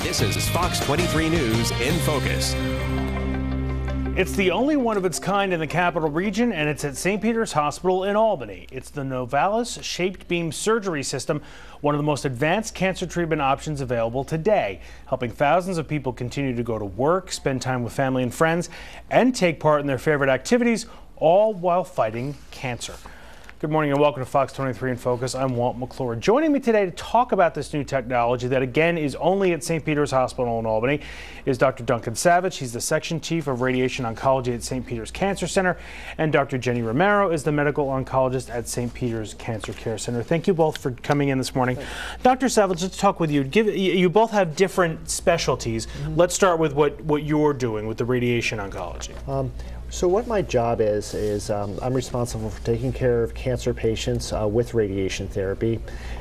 This is Fox 23 News in Focus. It's the only one of its kind in the capital region, and it's at St. Peter's Hospital in Albany. It's the Novalis shaped beam surgery system, one of the most advanced cancer treatment options available today, helping thousands of people continue to go to work, spend time with family and friends, and take part in their favorite activities, all while fighting cancer. Good morning and welcome to Fox 23 in Focus. I'm Walt McClure. Joining me today to talk about this new technology that again is only at St. Peter's Hospital in Albany is Dr. Duncan Savage. He's the Section Chief of Radiation Oncology at St. Peter's Cancer Center, and Dr. Jenny Romero is the Medical Oncologist at St. Peter's Cancer Care Center. Thank you both for coming in this morning. Dr. Savage, let's talk with you. You both have different specialties. Let's start with what you're doing with the radiation oncology. So what my job is I'm responsible for taking care of cancer patients with radiation therapy.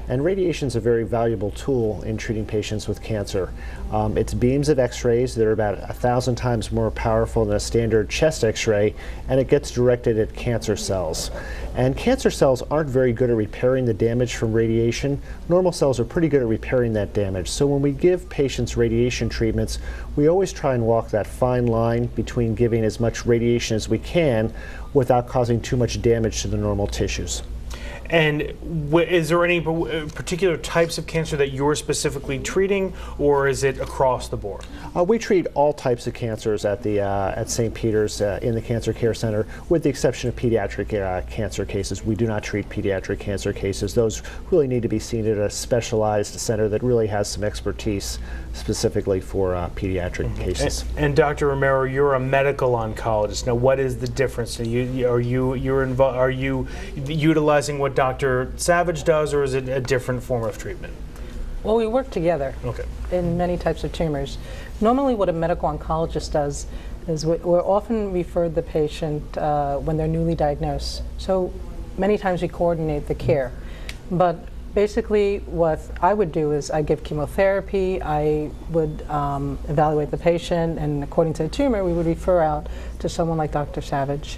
And radiation is a very valuable tool in treating patients with cancer. It's beams of x-rays that are about 1,000 times more powerful than a standard chest x-ray, and it gets directed at cancer cells. And cancer cells aren't very good at repairing the damage from radiation. Normal cells are pretty good at repairing that damage. So when we give patients radiation treatments, we always try and walk that fine line between giving as much radiation as we can without causing too much damage to the normal tissues. And is there any particular types of cancer that you're specifically treating, or is it across the board? We treat all types of cancers at St. Peter's in the Cancer Care Center, with the exception of pediatric cancer cases. We do not treat pediatric cancer cases. Those really need to be seen at a specialized center that really has some expertise specifically for pediatric cases. And Dr. Romero, you're a medical oncologist. Now, what is the difference? Are you utilizing what Dr. Savage does, or is it a different form of treatment? Well, we work together in many types of tumors. Normally what a medical oncologist does is we're often referred the patient when they're newly diagnosed. So many times we coordinate the care. But basically what I would do is I give chemotherapy, I would evaluate the patient, and according to the tumor we would refer out to someone like Dr. Savage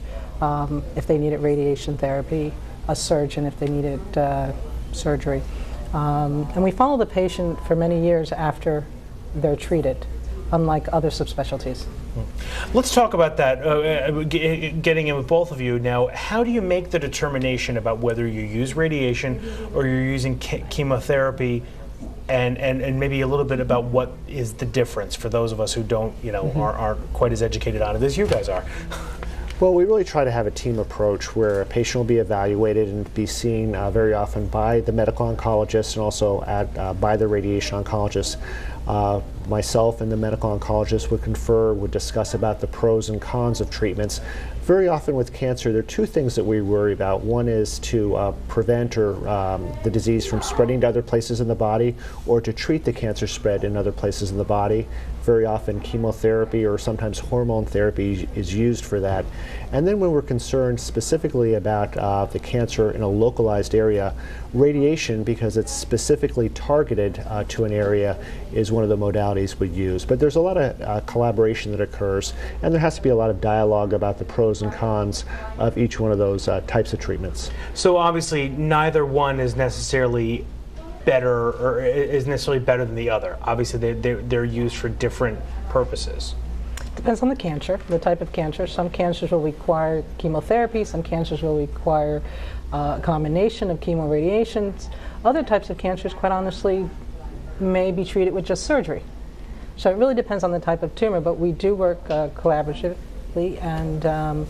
if they needed radiation therapy, a surgeon if they needed surgery. And we follow the patient for many years after they're treated, unlike other subspecialties. Let's talk about that, getting in with both of you. Now, how do you make the determination about whether you use radiation or you're using chemotherapy, and maybe a little bit about what is the difference for those of us who don't, aren't quite as educated on it as you guys are? Well, we really try to have a team approach where a patient will be evaluated and be seen very often by the medical oncologist and also by the radiation oncologist. Myself and the medical oncologist would confer, would discuss about the pros and cons of treatments. Very often with cancer, there are two things that we worry about. One is to prevent the disease from spreading to other places in the body, or to treat the cancer spread in other places in the body. Very often chemotherapy or sometimes hormone therapy is used for that. And then when we're concerned specifically about the cancer in a localized area, radiation, because it's specifically targeted to an area, is one of the modalities we use. But there's a lot of collaboration that occurs, and there has to be a lot of dialogue about the pros and cons of each one of those types of treatments. So obviously neither one is necessarily better, or is necessarily better than the other. Obviously they're used for different purposes. Depends on the cancer, the type of cancer. Some cancers will require chemotherapy, some cancers will require a combination of chemoradiations. Other types of cancers, quite honestly, may be treated with just surgery. So it really depends on the type of tumor, but we do work collaboratively and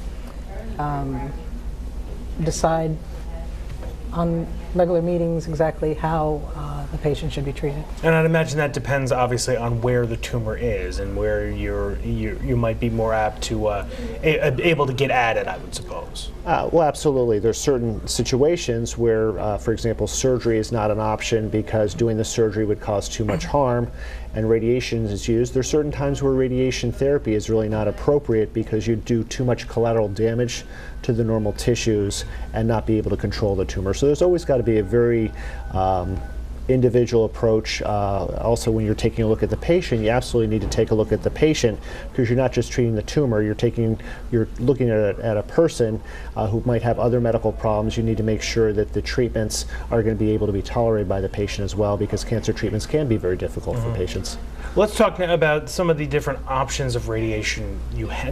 decide on regular meetings exactly how the patient should be treated. And I'd imagine that depends obviously on where the tumor is and where you might be more apt to able to get at it, I would suppose. Well, absolutely. There's certain situations where, for example, surgery is not an option because doing the surgery would cause too much harm, and radiation is used. There's certain times where radiation therapy is really not appropriate because you do too much collateral damage to the normal tissues and not be able to control the tumor. So there's always got to be a very individual approach. Also, when you're taking a look at the patient, you absolutely need to take a look at the patient, because you're not just treating the tumor, you're looking at a person who might have other medical problems. You need to make sure that the treatments are going to be able to be tolerated by the patient as well, because cancer treatments can be very difficult for patients. Let's talk about some of the different options of radiation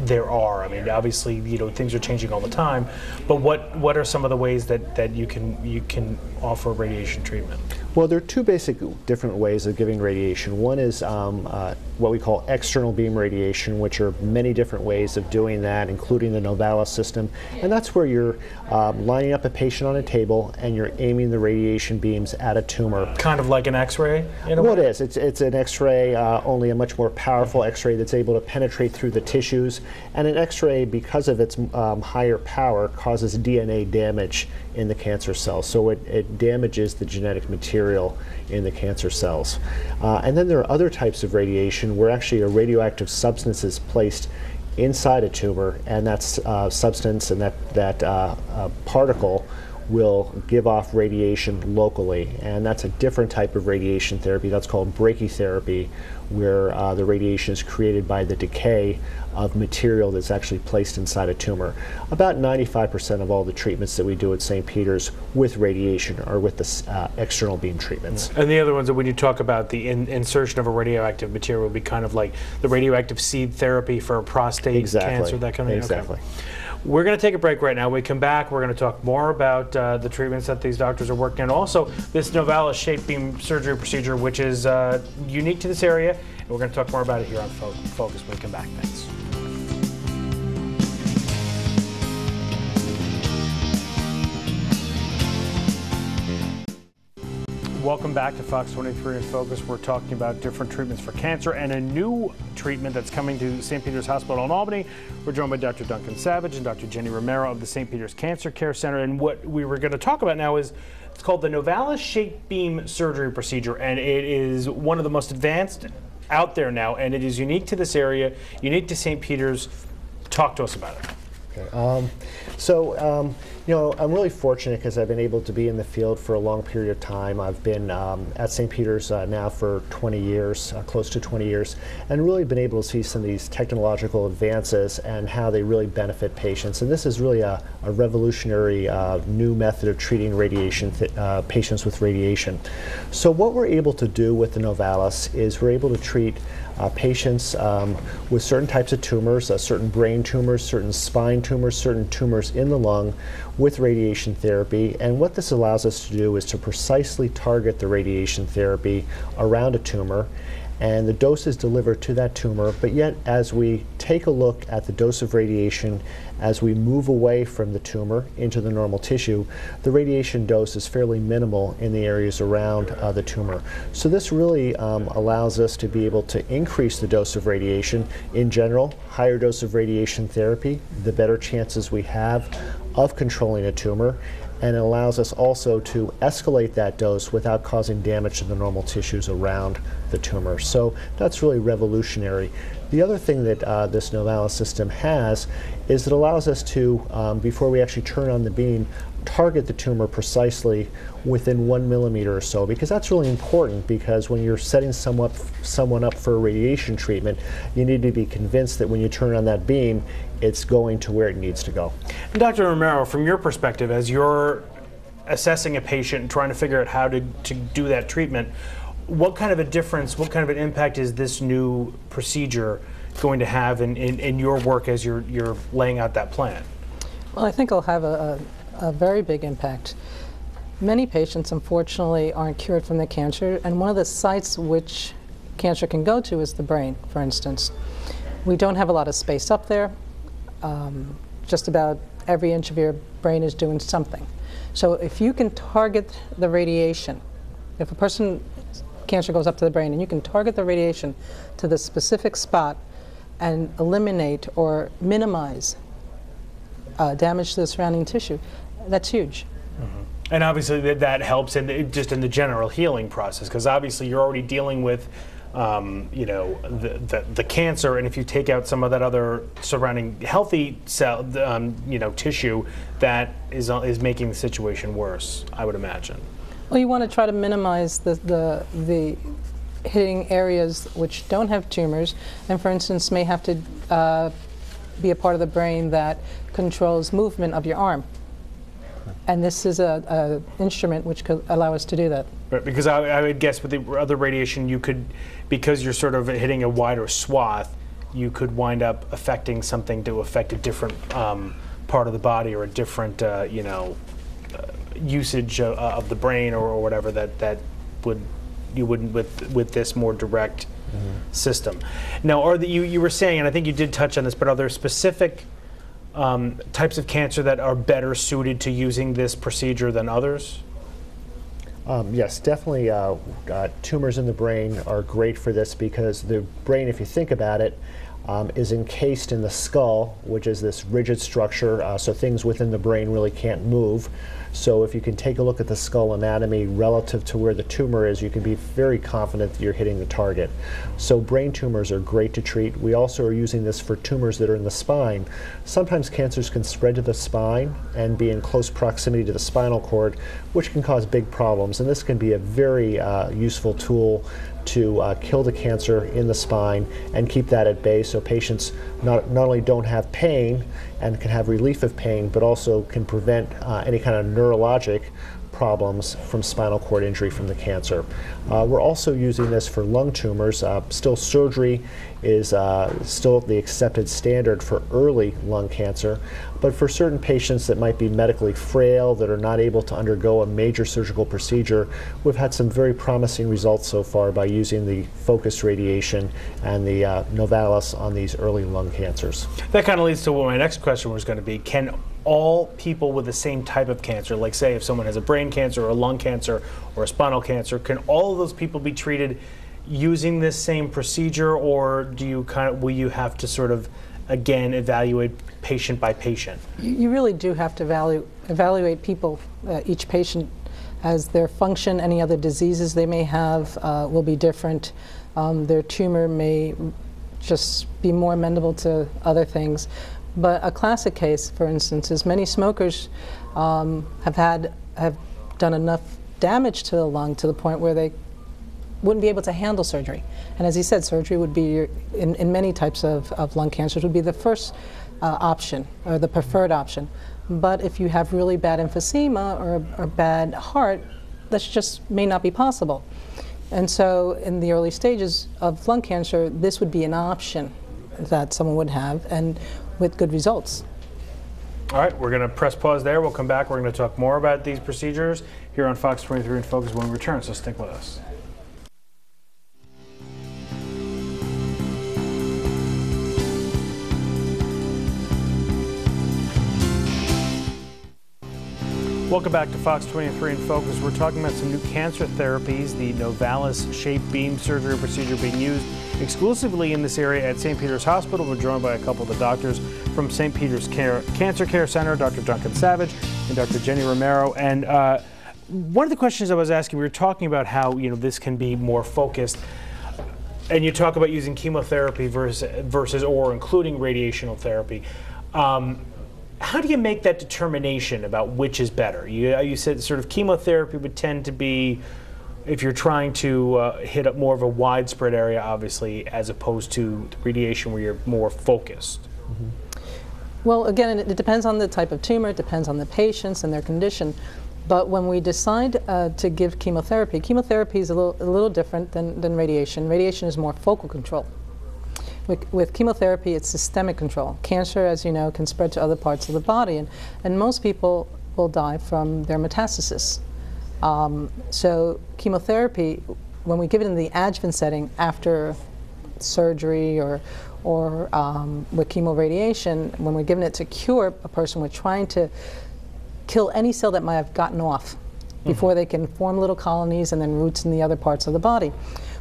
there are. I mean, obviously, things are changing all the time, but what are some of the ways that you can offer radiation treatment? Well, there are two basic different ways of giving radiation. One is what we call external beam radiation, which are many different ways of doing that, including the Novalis system. And that's where you're lining up a patient on a table and you're aiming the radiation beams at a tumor. Kind of like an X-ray? Well, it is. It's an X-ray, only a much more powerful X-ray that's able to penetrate through the tissues. And an X-ray, because of its higher power, causes DNA damage in the cancer cells. So it damages the genetic material in the cancer cells. And then there are other types of radiation where actually a radioactive substance is placed inside a tumor, and that substance and that particle will give off radiation locally, and that's a different type of radiation therapy. That's called brachytherapy, where the radiation is created by the decay of material that's actually placed inside a tumor. About 95% of all the treatments that we do at St. Peter's with radiation are with the external beam treatments. And the other ones that when you talk about the insertion of a radioactive material would be kind of like the radioactive seed therapy for prostate cancer, that kind of thing? Exactly. Okay. We're going to take a break right now. When we come back, we're going to talk more about the treatments that these doctors are working on. Also, this Novalis shaped beam surgery procedure, which is unique to this area. And we're going to talk more about it here on Focus when we come back. Thanks. Welcome back to Fox 23 in Focus. We're talking about different treatments for cancer and a new treatment that's coming to St. Peter's Hospital in Albany. We're joined by Dr. Duncan Savage and Dr. Jenny Romero of the St. Peter's Cancer Care Center. And what we were going to talk about now is it's called the Novalis shaped beam surgery procedure, and it is one of the most advanced out there now, and it is unique to this area, unique to St. Peter's. Talk to us about it. Okay. I'm really fortunate because I've been able to be in the field for a long period of time. I've been at St. Peter's now for 20 years, close to 20 years, and really been able to see some of these technological advances and how they really benefit patients. And this is really a revolutionary new method of treating radiation patients with radiation. So what we're able to do with the Novalis is we're able to treat patients with certain types of tumors, certain brain tumors, certain spine tumors, certain tumors in the lung with radiation therapy. And what this allows us to do is to precisely target the radiation therapy around a tumor, and the dose is delivered to that tumor. But yet, as we take a look at the dose of radiation, as we move away from the tumor into the normal tissue, the radiation dose is fairly minimal in the areas around the tumor. So this really allows us to be able to increase the dose of radiation. In general, higher dose of radiation therapy, the better chances we have of controlling a tumor, and it allows us also to escalate that dose without causing damage to the normal tissues around the tumor. So that's really revolutionary. The other thing that this Novalis system has is it allows us to, before we actually turn on the beam, target the tumor precisely within 1 millimeter or so, because that's really important, because when you're setting someone up for a radiation treatment, you need to be convinced that when you turn on that beam, it's going to where it needs to go. And Dr. Romero, from your perspective, as you're assessing a patient and trying to figure out how to do that treatment, what kind of a difference, what kind of an impact is this new procedure going to have in your work as you're laying out that plan? Well, I think it'll have a very big impact. Many patients, unfortunately, aren't cured from the cancer, and one of the sites which cancer can go to is the brain, for instance. We don't have a lot of space up there. Just about every inch of your brain is doing something. So if you can target the radiation, if a person cancer goes up to the brain and you can target the radiation to the specific spot and eliminate or minimize damage to the surrounding tissue, that's huge. Mm-hmm. And obviously that helps just in the general healing process, because obviously you're already dealing with the cancer, and if you take out some of that other surrounding healthy cell, tissue, that is making the situation worse, I would imagine. Well, you want to try to minimize the hitting areas which don't have tumors, and for instance may have to be a part of the brain that controls movement of your arm. And this is a instrument which could allow us to do that. Right, because I would guess with the other radiation you could, because you're sort of hitting a wider swath, you could wind up affecting something to affect a different part of the body or a different usage of the brain or whatever that you wouldn't with this more direct system. Now, you were saying, and I think you did touch on this, but are there specific types of cancer that are better suited to using this procedure than others? Yes, definitely tumors in the brain are great for this because the brain, if you think about it, is encased in the skull, which is this rigid structure, so things within the brain really can't move. So if you can take a look at the skull anatomy relative to where the tumor is, you can be very confident that you're hitting the target. So brain tumors are great to treat. We also are using this for tumors that are in the spine. Sometimes cancers can spread to the spine and be in close proximity to the spinal cord, which can cause big problems. And this can be a very useful tool to kill the cancer in the spine and keep that at bay so patients not only don't have pain and can have relief of pain, but also can prevent any kind of neurologic problems from spinal cord injury from the cancer. We're also using this for lung tumors. Still, surgery is still the accepted standard for early lung cancer, but for certain patients that might be medically frail, that are not able to undergo a major surgical procedure, we've had some very promising results so far by using the focused radiation and the Novalis on these early lung cancers. That kind of leads to what my next question was going to be. Can all people with the same type of cancer, like say if someone has a brain cancer or a lung cancer or a spinal cancer, can all of those people be treated using this same procedure, or will you have to sort of again evaluate patient by patient? You really do have to evaluate people, each patient, as their function. Any other diseases they may have will be different. Their tumor may just be more amenable to other things. But a classic case, for instance, is many smokers have done enough damage to the lung to the point where they wouldn't be able to handle surgery. And as he said, surgery would be, in many types of lung cancers, would be the first option or the preferred option. But if you have really bad emphysema or bad heart, that just may not be possible. And so in the early stages of lung cancer, this would be an option that someone would have, and with good results. All right, we're going to press pause there. We'll come back. We're going to talk more about these procedures here on Fox 23 in Focus when we return, so stick with us. Welcome back to Fox 23 in Focus. We're talking about some new cancer therapies, the Novalis shaped beam surgery procedure being used exclusively in this area at St. Peter's Hospital. We're joined by a couple of the doctors from St. Peter's Cancer Care Center, Dr. Duncan Savage and Dr. Jenny Romero. And one of the questions I was asking, we were talking about how this can be more focused, and you talk about using chemotherapy versus or including radiational therapy. How do you make that determination about which is better? You said sort of chemotherapy would tend to be, if you're trying to hit up more of a widespread area, obviously, as opposed to radiation where you're more focused. Mm-hmm. Well, again, it depends on the type of tumor, it depends on the patients and their condition. But when we decide to give chemotherapy, chemotherapy is a little different than radiation. Radiation is more focal control. With chemotherapy, it's systemic control. Cancer, as you know, can spread to other parts of the body, and most people will die from their metastasis. So chemotherapy, when we give it in the adjuvant setting after surgery or with chemoradiation, when we're giving it to cure a person, we're trying to kill any cell that might have gotten off before they can form little colonies and then roots in the other parts of the body.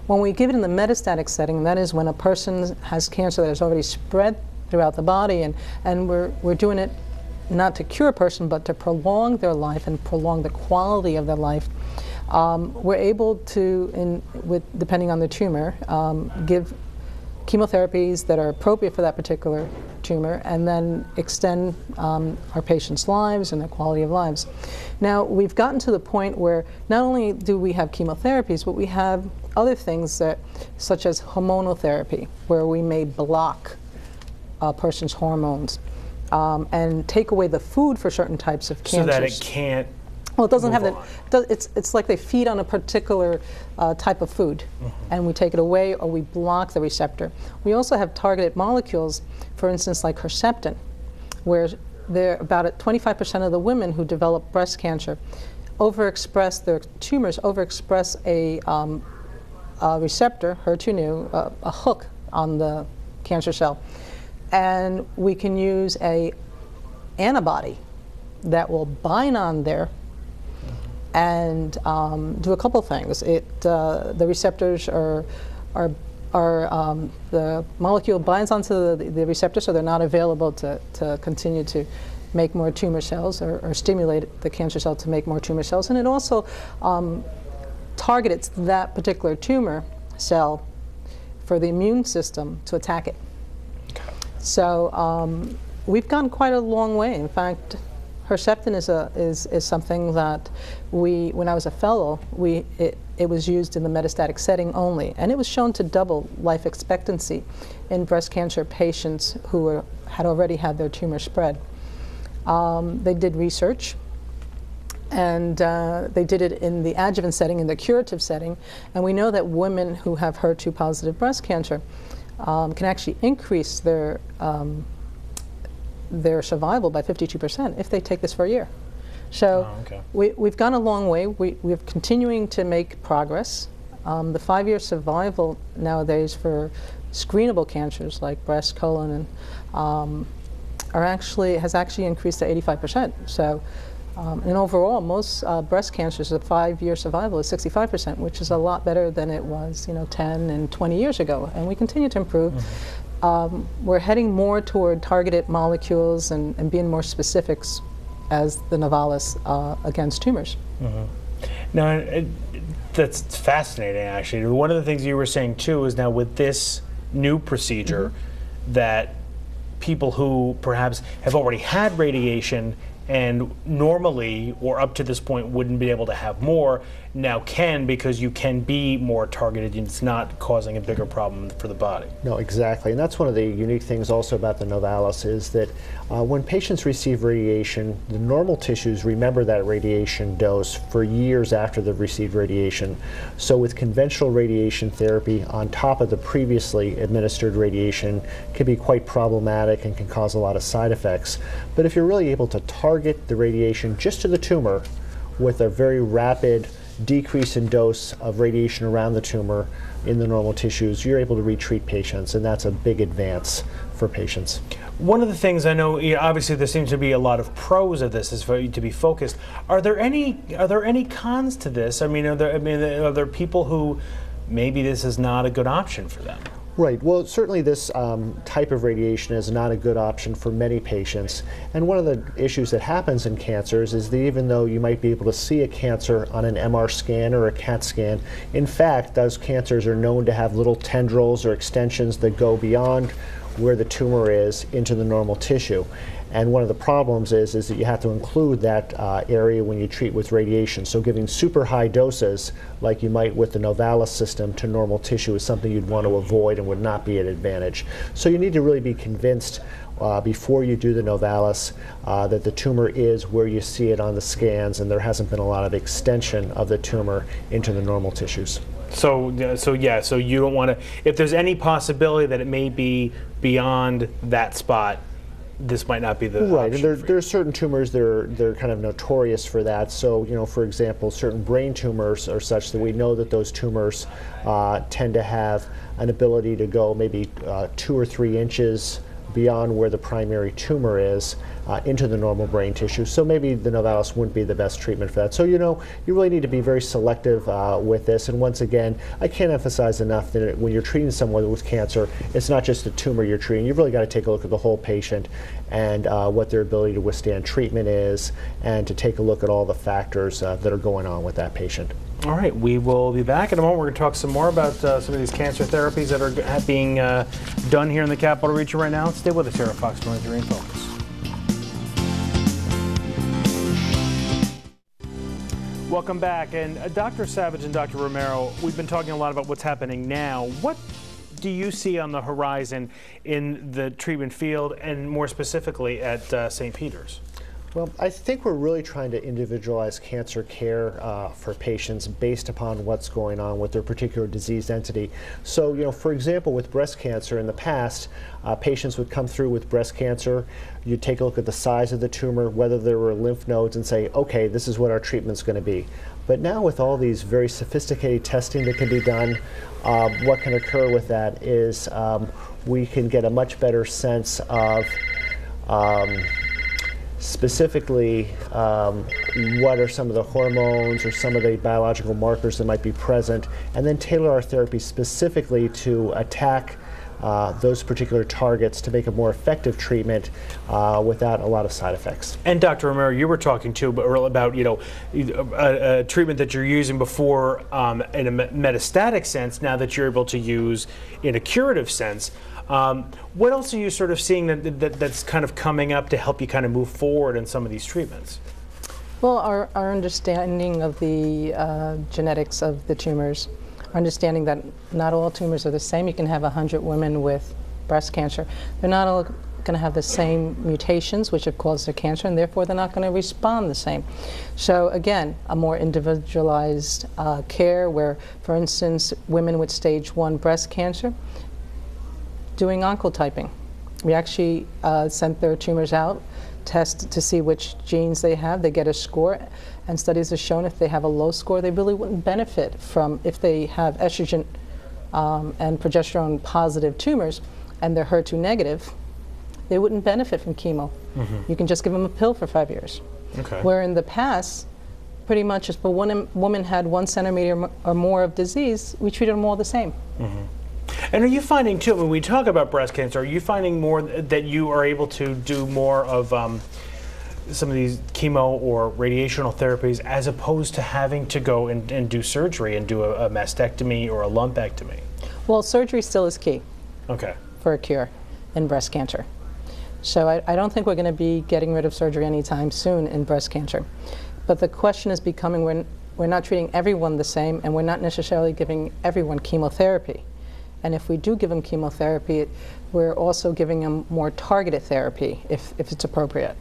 When we give it in the metastatic setting, that is when a person has cancer that has already spread throughout the body, and we're doing it not to cure a person, but to prolong their life and prolong the quality of their life. We're able to, depending on the tumor, give chemotherapies that are appropriate for that particular tumor and then extend our patients' lives and their quality of lives. Now, we've gotten to the point where not only do we have chemotherapies, but we have other things that, such as hormonal therapy, where we may block a person's hormones and take away the food for certain types of cancers. So that it can't. Well, it doesn't have the. It's like they feed on a particular type of food, and we take it away or we block the receptor. We also have targeted molecules, for instance, like Herceptin, where about 25% of the women who develop breast cancer overexpress their tumors overexpress a receptor, HER2/neu, a hook on the cancer cell, and we can use a antibody that will bind on there and do a couple things. The receptors are the molecule binds onto the receptor, so they're not available to continue to make more tumor cells or stimulate the cancer cell to make more tumor cells. And it also targets that particular tumor cell for the immune system to attack it. Okay. So we've gone quite a long way. In fact, Herceptin is something that when I was a fellow, it was used in the metastatic setting only, and it was shown to double life expectancy in breast cancer patients who had already had their tumor spread. They did research, and they did it in the adjuvant setting, in the curative setting, and we know that women who have HER2-positive breast cancer can actually increase their survival by 52% if they take this for a year. So we've gone a long way. We're continuing to make progress. The 5-year survival nowadays for screenable cancers like breast, colon, and has actually increased to 85%. So, and overall, most breast cancers, the 5-year survival is 65%, which is a lot better than it was, 10 and 20 years ago. And we continue to improve. We're heading more toward targeted molecules and being more specifics as the Novalis against tumors. Now, that's fascinating, actually. One of the things you were saying, too, is now with this new procedure that people who perhaps have already had radiation and normally or up to this point wouldn't be able to have more, now can, because you can be more targeted and it's not causing a bigger problem for the body. No, exactly. And that's one of the unique things also about the Novalis is that when patients receive radiation, the normal tissues remember that radiation dose for years after they've received radiation. So with conventional radiation therapy on top of the previously administered radiation can be quite problematic and can cause a lot of side effects. But if you're really able to target the radiation just to the tumor with a very rapid decrease in dose of radiation around the tumor in the normal tissues, you're able to retreat patients, and that's a big advance for patients. One of the things I know, obviously there seems to be a lot of pros of this, is for you to be focused. Are there any cons to this? I mean, are there people who maybe this is not a good option for them? Right. Well, certainly this type of radiation is not a good option for many patients. And one of the issues that happens in cancers is that even though you might be able to see a cancer on an MR scan or a CAT scan, in fact, those cancers are known to have little tendrils or extensions that go beyond where the tumor is into the normal tissue. And one of the problems is that you have to include that area when you treat with radiation. So giving super high doses, like you might with the Novalis system, to normal tissue is something you'd want to avoid and would not be an advantage. So you need to really be convinced before you do the Novalis that the tumor is where you see it on the scans and there hasn't been a lot of extension of the tumor into the normal tissues. So you don't want to, if there's any possibility that it may be beyond that spot, this might not be the right. And there are certain tumors that are kind of notorious for that. So, for example, certain brain tumors are such that we know that those tumors tend to have an ability to go maybe 2 or 3 inches beyond where the primary tumor is into the normal brain tissue. So maybe the Novalis wouldn't be the best treatment for that. So you really need to be very selective with this. And once again, I can't emphasize enough that when you're treating someone with cancer, it's not just the tumor you're treating. You've really got to take a look at the whole patient and what their ability to withstand treatment is, and to take a look at all the factors that are going on with that patient. All right, we will be back in a moment. We're going to talk some more about some of these cancer therapies that are being done here in the Capital Region right now. Stay with us here at Fox 23 in Focus. Welcome back. And Dr. Savage and Dr. Romero, we've been talking a lot about what's happening now. What do you see on the horizon in the treatment field and more specifically at St. Peter's? Well, I think we're really trying to individualize cancer care for patients based upon what's going on with their particular disease entity. So, you know, for example, with breast cancer in the past, patients would come through with breast cancer. You'd take a look at the size of the tumor, whether there were lymph nodes, and say, okay, this is what our treatment's going to be. But now with all these very sophisticated testing that can be done, what can occur with that is we can get a much better sense of specifically what are some of the hormones or some of the biological markers that might be present, and then tailor our therapy specifically to attack those particular targets to make a more effective treatment without a lot of side effects. And Dr. Romero, you were talking too about, you know, a treatment that you're using before in a metastatic sense, now that you're able to use in a curative sense. What else are you sort of seeing that's kind of coming up to help you kind of move forward in some of these treatments? Well, our understanding of the genetics of the tumors, understanding that not all tumors are the same. You can have 100 women with breast cancer. They're not all going to have the same mutations which have caused their cancer, and therefore they're not going to respond the same. So again, a more individualized care where, for instance, women with stage 1 breast cancer, doing oncotyping. We actually sent their tumors out, test to see which genes they have. They get a score, and studies have shown if they have a low score, they really wouldn't benefit from, if they have estrogen and progesterone positive tumors and they're HER2 negative, they wouldn't benefit from chemo. You can just give them a pill for 5 years. Okay. Where in the past, pretty much if a woman had 1 centimeter or more of disease, we treated them all the same. And are you finding too, when we talk about breast cancer, are you finding more that you are able to do more of some of these chemo or radiational therapies as opposed to having to go and do surgery and do a mastectomy or a lumpectomy? Well, surgery still is key. Okay. For a cure in breast cancer. So I don't think we're going to be getting rid of surgery anytime soon in breast cancer. But the question is becoming we're not treating everyone the same, and we're not necessarily giving everyone chemotherapy. And if we do give them chemotherapy, we're also giving them more targeted therapy if it's appropriate.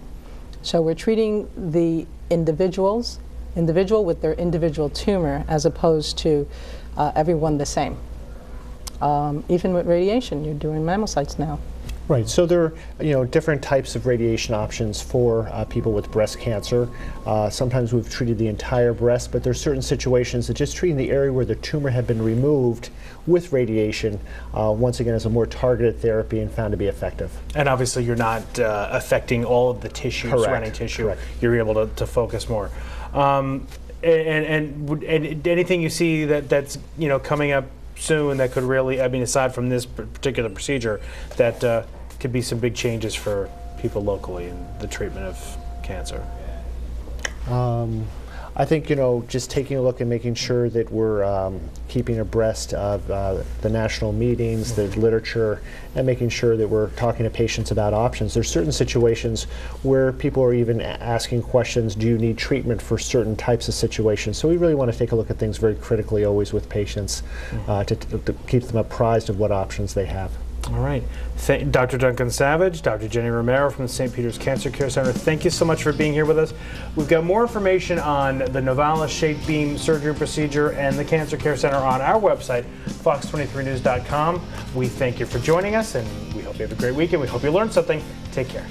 So we're treating the individual with their individual tumor as opposed to everyone the same. Even with radiation, you're doing mammocytes now. Right, so there are different types of radiation options for people with breast cancer. Sometimes we've treated the entire breast, but there's certain situations that just treating the area where the tumor had been removed with radiation, once again, is a more targeted therapy and found to be effective. And obviously you're not affecting all of the tissue, surrounding tissue. Correct. You're able to focus more. And anything you see that's coming up soon that could really, I mean, aside from this particular procedure, that could be some big changes for people locally in the treatment of cancer? I think, just taking a look and making sure that we're keeping abreast of the national meetings, the literature, and making sure that we're talking to patients about options. There's certain situations where people are even asking questions, do you need treatment for certain types of situations? So we really want to take a look at things very critically always with patients to keep them apprised of what options they have. All right. Dr. Duncan Savage, Dr. Jenny Romero from the St. Peter's Cancer Care Center, thank you so much for being here with us. We've got more information on the Novalis shaped beam surgery procedure and the Cancer Care Center on our website, fox23news.com. We thank you for joining us, and we hope you have a great weekend. We hope you learned something. Take care.